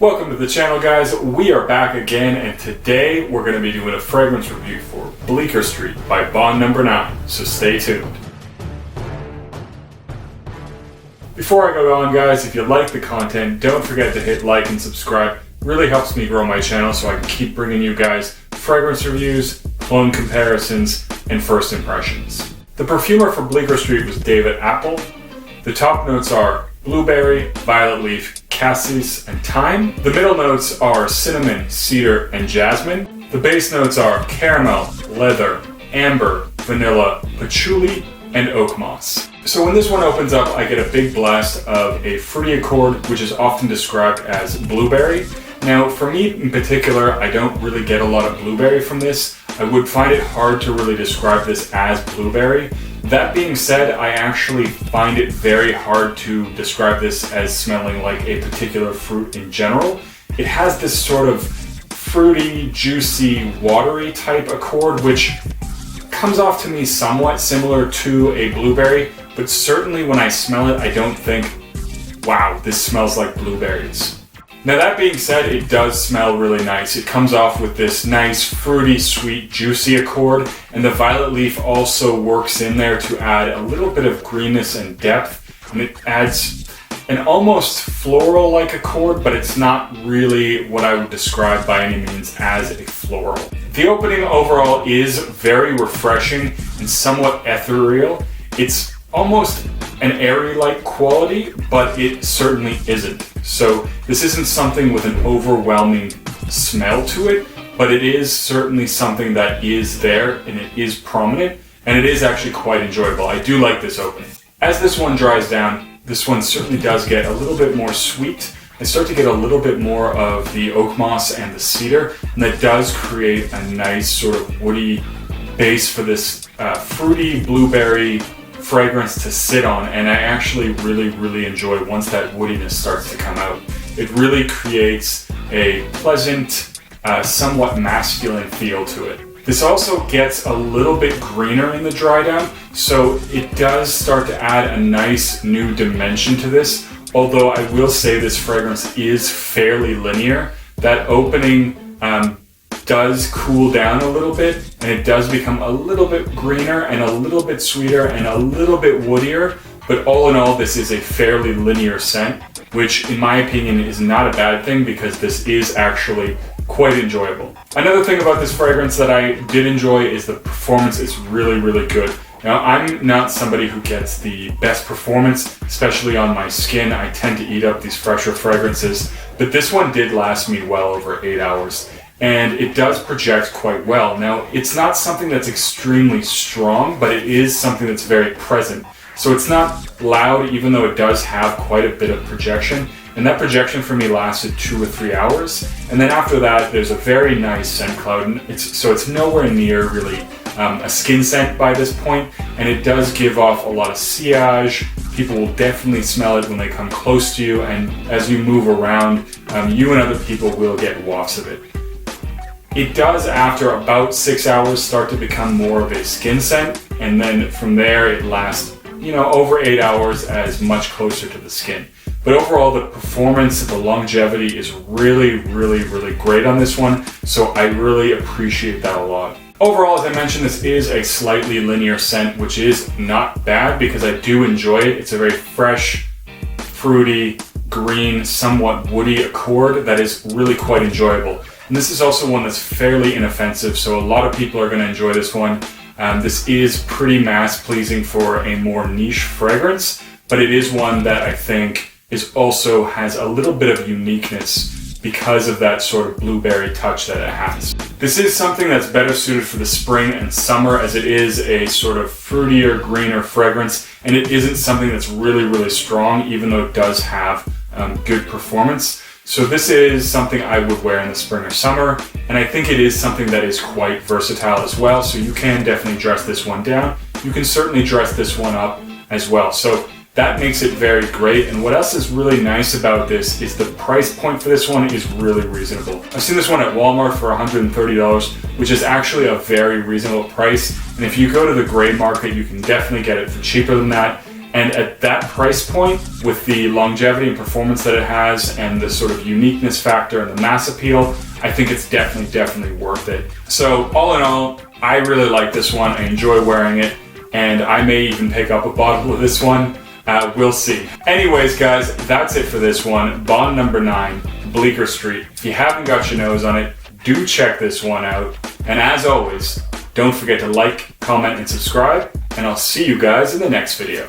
Welcome to the channel, guys. We are back again, and today we're going to be doing a fragrance review for Bleecker Street by Bond No. 9, so stay tuned. Before I go on, guys, if you like the content, don't forget to hit like and subscribe. It really helps me grow my channel so I can keep bringing you guys fragrance reviews, cologne comparisons, and first impressions. The perfumer for Bleecker Street was David Apple. The top notes are blueberry, violet leaf, cassis, and thyme. The middle notes are cinnamon, cedar, and jasmine. The base notes are caramel, leather, amber, vanilla, patchouli, and oak moss. So when this one opens up, I get a big blast of a fruity accord, which is often described as blueberry. Now, for me in particular, I don't really get a lot of blueberry from this. I would find it hard to really describe this as blueberry. That being said, I actually find it very hard to describe this as smelling like a particular fruit in general. It has this sort of fruity, juicy, watery type accord, which comes off to me somewhat similar to a blueberry, but certainly when I smell it, I don't think, wow, this smells like blueberries. Now that being said, it does smell really nice. It comes off with this nice fruity, sweet, juicy accord, and the violet leaf also works in there to add a little bit of greenness and depth, and it adds an almost floral-like accord, but it's not really what I would describe by any means as a floral. The opening overall is very refreshing and somewhat ethereal. It's almost an airy-like quality, but it certainly isn't. So this isn't something with an overwhelming smell to it, but it is certainly something that is there and it is prominent, and it is actually quite enjoyable. I do like this opening. As this one dries down, this one certainly does get a little bit more sweet. I start to get a little bit more of the oak moss and the cedar, and that does create a nice sort of woody base for this fruity blueberry fragrance to sit on, and I actually really enjoy once that woodiness starts to come out. It really creates a pleasant, somewhat masculine feel to it. This also gets a little bit greener in the dry down, so it does start to add a nice new dimension to this, although I will say this fragrance is fairly linear. That opening does cool down a little bit, and it does become a little bit greener and a little bit sweeter and a little bit woodier, but all in all, this is a fairly linear scent, which in my opinion is not a bad thing because this is actually quite enjoyable. Another thing about this fragrance that I did enjoy is the performance is really good. Now, I'm not somebody who gets the best performance, especially on my skin. I tend to eat up these fresher fragrances, but this one did last me well over 8 hours. And it does project quite well. Now, it's not something that's extremely strong, but it is something that's very present. So it's not loud, even though it does have quite a bit of projection. And that projection for me lasted 2 or 3 hours. And then after that, there's a very nice scent cloud. And it's nowhere near really a skin scent by this point. And it does give off a lot of sillage. People will definitely smell it when they come close to you. And as you move around, you and other people will get wafts of it. It does, after about 6 hours, start to become more of a skin scent, and then from there it lasts, over 8 hours as much closer to the skin. But overall, the performance, the longevity is really great on this one, so I really appreciate that a lot. Overall, as I mentioned, this is a slightly linear scent, which is not bad because I do enjoy it. It's a very fresh, fruity, green, somewhat woody accord that is really quite enjoyable. And this is also one that's fairly inoffensive, so a lot of people are going to enjoy this one. This is pretty mass-pleasing for a more niche fragrance, but it is one that I think also has a little bit of uniqueness because of that sort of blueberry touch that it has. This is something that's better suited for the spring and summer, as it is a sort of fruitier, greener fragrance, and it isn't something that's really strong, even though it does have good performance. So this is something I would wear in the spring or summer, and I think it is something that is quite versatile as well, so you can definitely dress this one down. You can certainly dress this one up as well. So that makes it very great, and what else is really nice about this is the price point for this one is really reasonable. I've seen this one at Walmart for $130, which is actually a very reasonable price, and if you go to the gray market, you can definitely get it for cheaper than that. And at that price point, with the longevity and performance that it has and the sort of uniqueness factor and the mass appeal, I think it's definitely worth it. So all in all, I really like this one. I enjoy wearing it, and I may even pick up a bottle of this one. We'll see. Anyways, guys, that's it for this one. Bond number 9, Bleecker Street. If you haven't got your nose on it, do check this one out. And as always, don't forget to like, comment, and subscribe, and I'll see you guys in the next video.